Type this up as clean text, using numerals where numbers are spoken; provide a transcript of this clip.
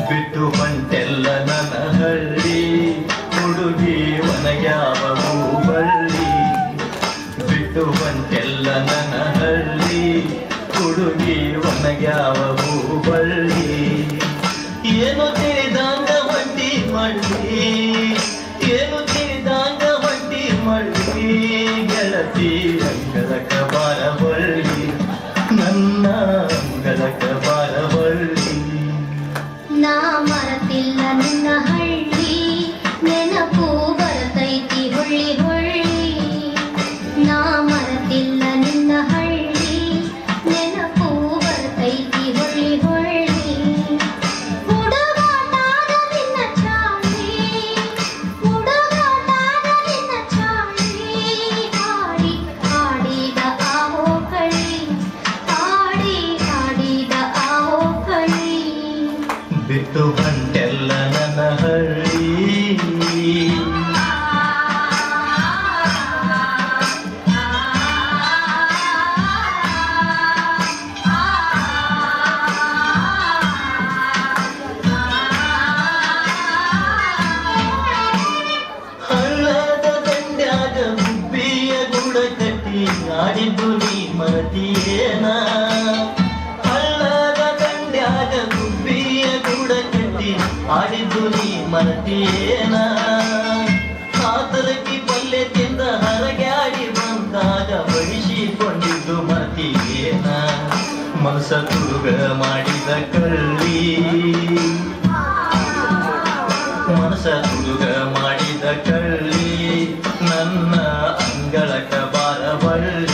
ಬಿಟ್ಟು ಬಂಟೆಲ್ಲ ನನ್ನ ಹಳ್ಳಿ ಹುಡುಗಿ ಒನಗ್ಯಾವ ಹೂಬಳ್ಳಿ ಬಿಟ್ಟು ಬಂಟೆಲ್ಲ ನನ್ನ ಹಳ್ಳಿ ಹುಡುಗಿ ಒನಗ್ಯಾವ ಹೂಬಳ್ಳಿ ಏನು ತಿಳಿದಂಗ ಹೊಂಟಿ ಮಳ್ಳಿ ಏನು ತಿಳಿದಂಗ ಹೊಂಟಿ ಮಳ್ಳಿ ಗೆಳತಿ ಅಂಗಳಕ ಬಾರಬಳ್ಳಿ ನನ್ನ ಅಂಗಳಕ ಬಾರಬಳ್ಳಿ ನಾ ಮರತಿಲ್ಲ ನಿನ್ನ ಹಳ್ಳಿ ನೆನಪು ಬರತೈತಿ ಹೊಳ್ಳಿ ಹೊಳ್ಳಿ ನಾ ಮರತಿಲ್ಲ ನಿನ್ನ ಹಳ್ಳಿ ನೆನಪು ಬರತೈತಿ ಹೊಳ್ಳಿ ಹೊಳ್ಳಿ ಹುಡುಗಾಟಾದ ನಿನ್ನ ಚಾಳಿ ಹುಡುಗಾಟಾದ ನಿನ್ನ ಚಾಳಿ ಹಾಡಿ ಹಾಡಿದ ಆವೋ ಕಳ್ಳಿ ಹಾಡಿ ಹಾಡಿದ ಆವೋ ಕಳ್ಳಿ ಬಿಟ್ಟು ಬಂಟೆಲ್ಲ ನನ್ನ ಹಳ್ಳಿ ಹಳ್ಳದ ದಂಡ್ಯಾಗ ಗುಬ್ಬಿಯ ಗುಡ ಕಟ್ಟಿ ಆಡಿದ್ದು ನೀ ಮರತಿಯೇನ ಆಡಿದ್ದು ನೀ ಮರತಿಯೇನ ಕಾತಲಕ್ಕಿ ಪಲ್ಲೆ ತಿಂದ ಹರಗ್ಯಾಡಿ ಬಂದಾಗ ಬಡಿಸಿಕೊಂಡಿದ್ದು ಮರತಿಯೇನ ಮನಸ ತುಡುಗ ಮಾಡಿದ ಕಳ್ಳಿ ಮನಸ ತುಡುಗ ಮಾಡಿದ ಕಳ್ಳಿ ನನ್ನ ಅಂಗಳಕ ಬಾರಬಳ್ಳಿ